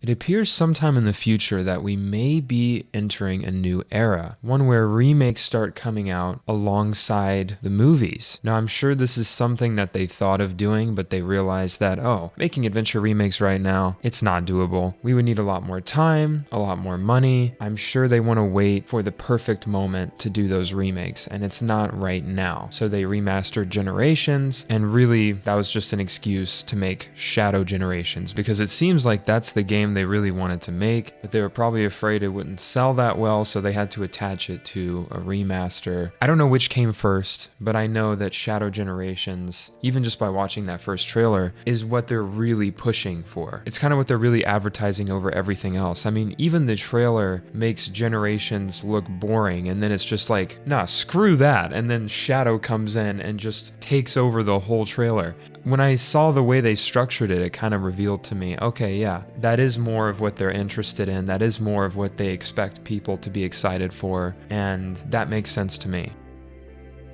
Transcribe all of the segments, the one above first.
it appears sometime in the future that we may be entering a new era, one where remakes start coming out alongside the movies. Now, I'm sure this is something that they thought of doing, but they realized that, oh, making adventure remakes right now, it's not doable. We would need a lot more time, a lot more money. I'm sure they want to wait for the perfect moment to do those remakes, and it's not right now. So they remastered Generations, and really, that was just an excuse to make Shadow Generations, because it seems like that's the game they really wanted to make, but they were probably afraid it wouldn't sell that well, so they had to attach it to a remaster. I don't know which came first, but I know that Shadow Generations, even just by watching that first trailer, is what they're really pushing for. It's kind of what they're really advertising over everything else. I mean, even the trailer makes Generations look boring, and then it's just like, nah, screw that, and then Shadow comes in and just takes over the whole trailer. When I saw the way they structured it, it kind of revealed to me, okay, yeah, that is more of what they're interested in, that is more of what they expect people to be excited for, and that makes sense to me.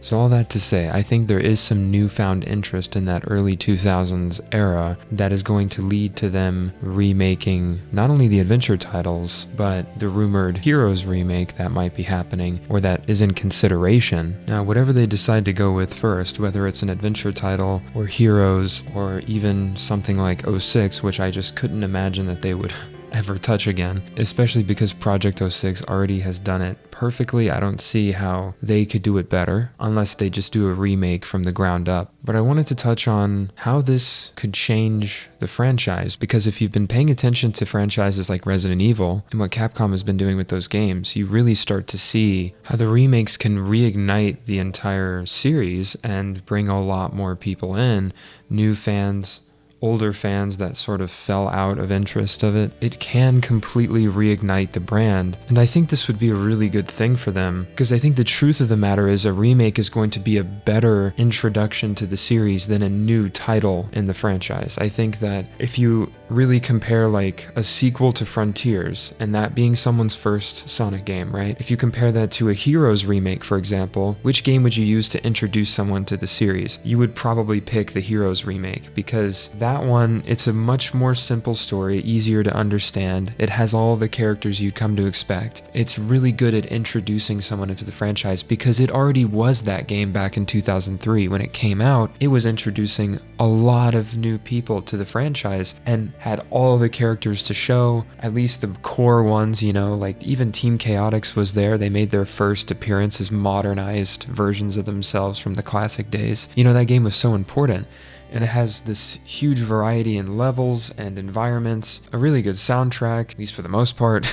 So all that to say, I think there is some newfound interest in that early 2000s era that is going to lead to them remaking not only the adventure titles, but the rumored Heroes remake that might be happening, or that is in consideration. Now, whatever they decide to go with first, whether it's an adventure title, or Heroes, or even something like 06, which I just couldn't imagine that they would ever touch again, especially because Project 06 already has done it perfectly. I don't see how they could do it better unless they just do a remake from the ground up. But I wanted to touch on how this could change the franchise, because if you've been paying attention to franchises like Resident Evil and what Capcom has been doing with those games, you really start to see how the remakes can reignite the entire series and bring a lot more people in, new fans, older fans that sort of fell out of interest of it. It can completely reignite the brand, and I think this would be a really good thing for them, because I think the truth of the matter is a remake is going to be a better introduction to the series than a new title in the franchise. I think that if you really compare like a sequel to Frontiers, and that being someone's first Sonic game, right? If you compare that to a Heroes remake, for example, which game would you use to introduce someone to the series? You would probably pick the Heroes remake, because that one, it's a much more simple story, easier to understand. It has all the characters you'd come to expect. It's really good at introducing someone into the franchise, because it already was that game back in 2003. When it came out, it was introducing a lot of new people to the franchise and had all the characters to show, at least the core ones, you know, like even Team Chaotix was there. They made their first appearance as modernized versions of themselves from the classic days. You know, that game was so important. And it has this huge variety in levels and environments, a really good soundtrack, at least for the most part.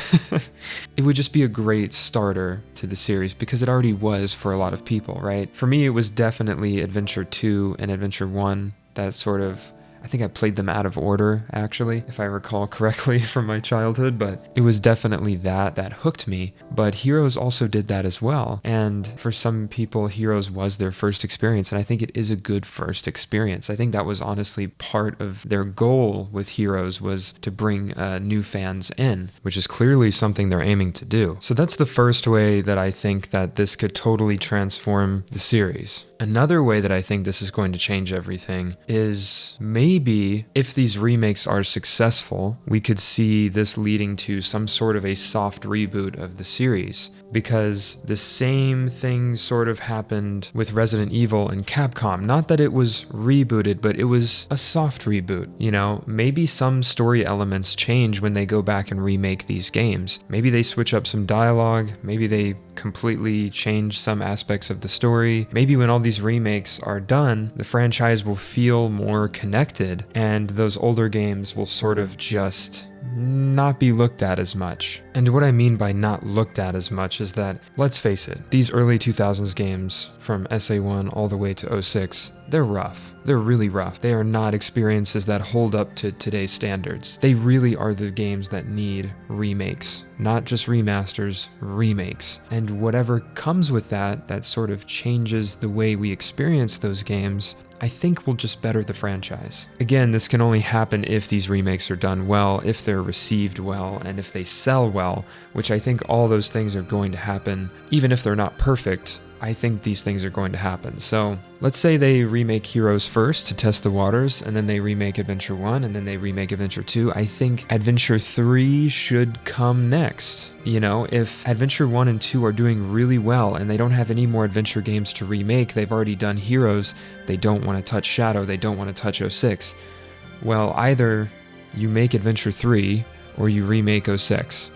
It would just be a great starter to the series, because it already was for a lot of people, right? For me, it was definitely Adventure 2 and Adventure 1 that sort of, I think I played them out of order, actually, if I recall correctly from my childhood, but it was definitely that hooked me. But Heroes also did that as well. And for some people, Heroes was their first experience, and I think it is a good first experience. I think that was honestly part of their goal with Heroes, was to bring new fans in, which is clearly something they're aiming to do. So that's the first way that I think that this could totally transform the series. Another way that I think this is going to change everything is maybe if these remakes are successful, we could see this leading to some sort of a soft reboot of the series, because the same thing sort of happened with Resident Evil and Capcom. Not that it was rebooted, but it was a soft reboot. You know, maybe some story elements change when they go back and remake these games. Maybe they switch up some dialogue, maybe they completely change some aspects of the story. Maybe when all these remakes are done, the franchise will feel more connected, and those older games will sort of just not be looked at as much. And what I mean by not looked at as much is that, let's face it, these early 2000s games from SA1 all the way to 06, they're rough. They're really rough. They are not experiences that hold up to today's standards. They really are the games that need remakes, not just remasters, remakes. And whatever comes with that, that sort of changes the way we experience those games, I think will just better the franchise. Again, this can only happen if these remakes are done well, if they're received well, and if they sell well, which I think all those things are going to happen, even if they're not perfect. I think these things are going to happen. So let's say they remake Heroes first to test the waters, and then they remake Adventure 1, and then they remake Adventure 2. I think Adventure 3 should come next. You know, if Adventure 1 and 2 are doing really well and they don't have any more adventure games to remake, they've already done Heroes, they don't want to touch Shadow, they don't want to touch 06. Well, either you make Adventure 3 or you remake 06.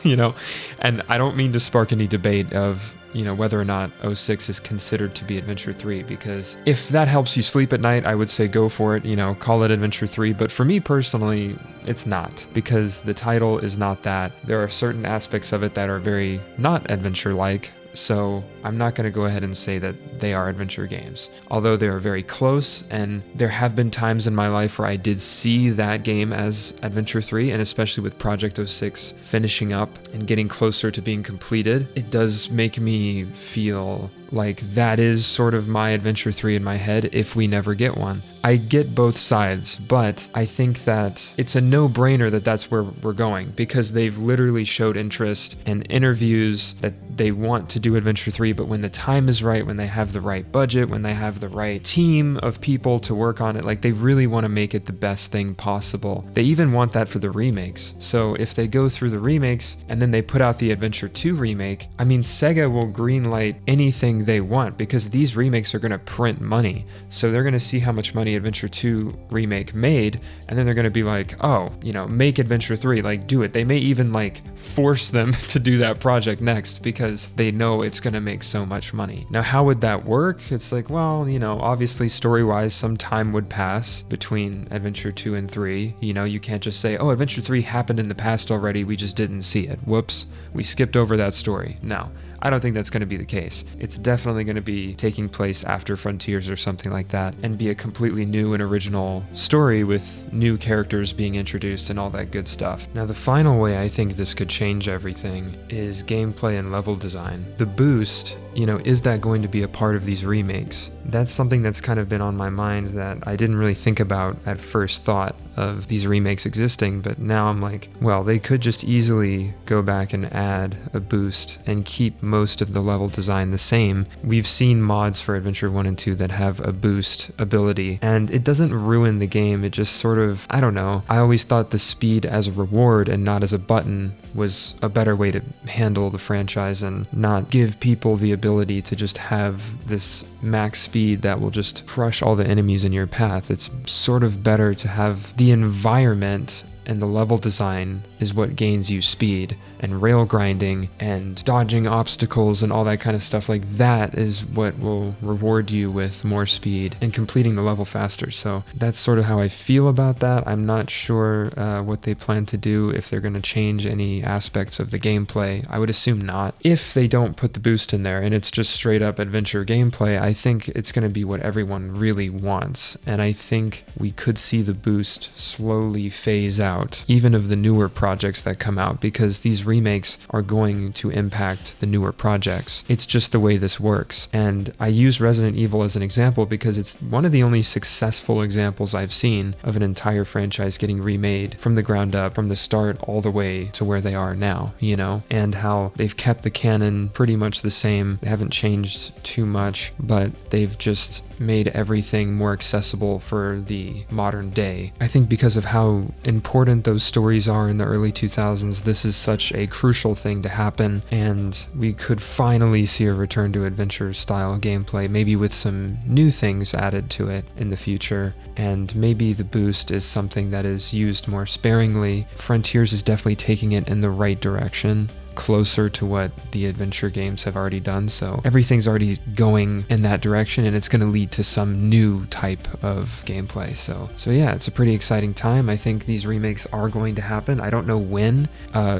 You know, and I don't mean to spark any debate of, you know, whether or not 06 is considered to be Adventure 3, because if that helps you sleep at night, I would say go for it, you know, call it Adventure 3. But for me personally, it's not, because the title is not that. There are certain aspects of it that are very not adventure-like. So I'm not going to go ahead and say that they are adventure games, although they are very close, and there have been times in my life where I did see that game as Adventure 3, and especially with Project 06 finishing up and getting closer to being completed, it does make me feel like that is sort of my Adventure 3 in my head if we never get one. I get both sides, but I think that it's a no-brainer that that's where we're going, because they've literally showed interest in interviews that they want to do Adventure 3, but when the time is right, when they have the right budget, when they have the right team of people to work on it, like they really want to make it the best thing possible. They even want that for the remakes. So if they go through the remakes and then they put out the Adventure 2 remake, I mean, Sega will greenlight anything they want, because these remakes are going to print money. So they're going to see how much money Adventure 2 remake made, and then they're going to be like, oh, you know, make Adventure 3, like do it. They may even like force them to do that project next because they know it's going to make so much money. Now, how would that work? It's like, well, you know, obviously story-wise, some time would pass between Adventure 2 and 3. You know, you can't just say, oh, Adventure 3 happened in the past already, we just didn't see it. Whoops, we skipped over that story. No. I don't think that's going to be the case. It's definitely going to be taking place after Frontiers or something like that, and be a completely new and original story with new characters being introduced and all that good stuff. Now, the final way I think this could change everything is gameplay and level design. The boost, you know, is that going to be a part of these remakes? That's something that's kind of been on my mind that I didn't really think about at first thought of these remakes existing, but now I'm like, well, they could just easily go back and add a boost and keep most of the level design the same. We've seen mods for Adventure 1 and 2 that have a boost ability, and it doesn't ruin the game. It just sort of, I don't know. I always thought the speed as a reward and not as a button was a better way to handle the franchise and not give people the ability to just have this max speed that will just crush all the enemies in your path. It's sort of better to have the environment and the level design is what gains you speed, and rail grinding and dodging obstacles and all that kind of stuff like that is what will reward you with more speed and completing the level faster. So that's sort of how I feel about that. I'm not sure what they plan to do, if they're going to change any aspects of the gameplay. I would assume not. If they don't put the boost in there and it's just straight up adventure gameplay, I think it's going to be what everyone really wants, and I think we could see the boost slowly phase out, even of the newer projects that come out, because these remakes are going to impact the newer projects. It's just the way this works. And I use Resident Evil as an example because it's one of the only successful examples I've seen of an entire franchise getting remade from the ground up, from the start all the way to where they are now, you know, and how they've kept the canon pretty much the same. They haven't changed too much, but they've just made everything more accessible for the modern day. I think because of how important those stories are in the early 2000s, this is such a crucial thing to happen, and we could finally see a return to adventure style gameplay, maybe with some new things added to it in the future, and maybe the boost is something that is used more sparingly. Frontiers is definitely taking it in the right direction, closer to what the adventure games have already done, so everything's already going in that direction, and it's going to lead to some new type of gameplay. So yeah, it's a pretty exciting time. I think these remakes are going to happen. I don't know when.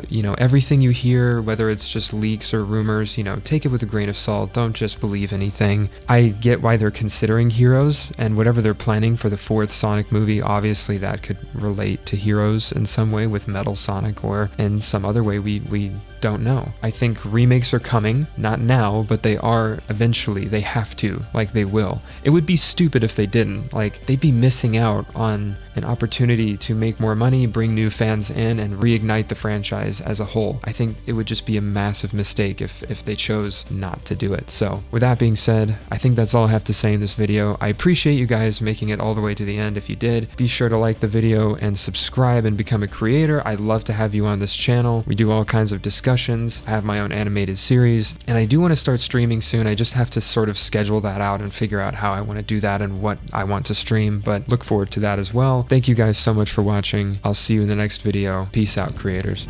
You know, everything you hear, whether it's just leaks or rumors, you know, take it with a grain of salt. Don't just believe anything. I get why they're considering Heroes, and whatever they're planning for the fourth Sonic movie, obviously that could relate to Heroes in some way with Metal Sonic, or in some other way we don't don't know. I think remakes are coming, not now, but they are eventually. They have to, like they will. It would be stupid if they didn't. Like, they'd be missing out on an opportunity to make more money, bring new fans in, and reignite the franchise as a whole. I think it would just be a massive mistake if they chose not to do it. So with that being said, I think that's all I have to say in this video. I appreciate you guys making it all the way to the end. If you did, be sure to like the video and subscribe and become a creator. I'd love to have you on this channel. We do all kinds of discussions. I have my own animated series, and I do want to start streaming soon. I just have to sort of schedule that out and figure out how I want to do that and what I want to stream, but look forward to that as well. Thank you guys so much for watching. I'll see you in the next video. Peace out, creators.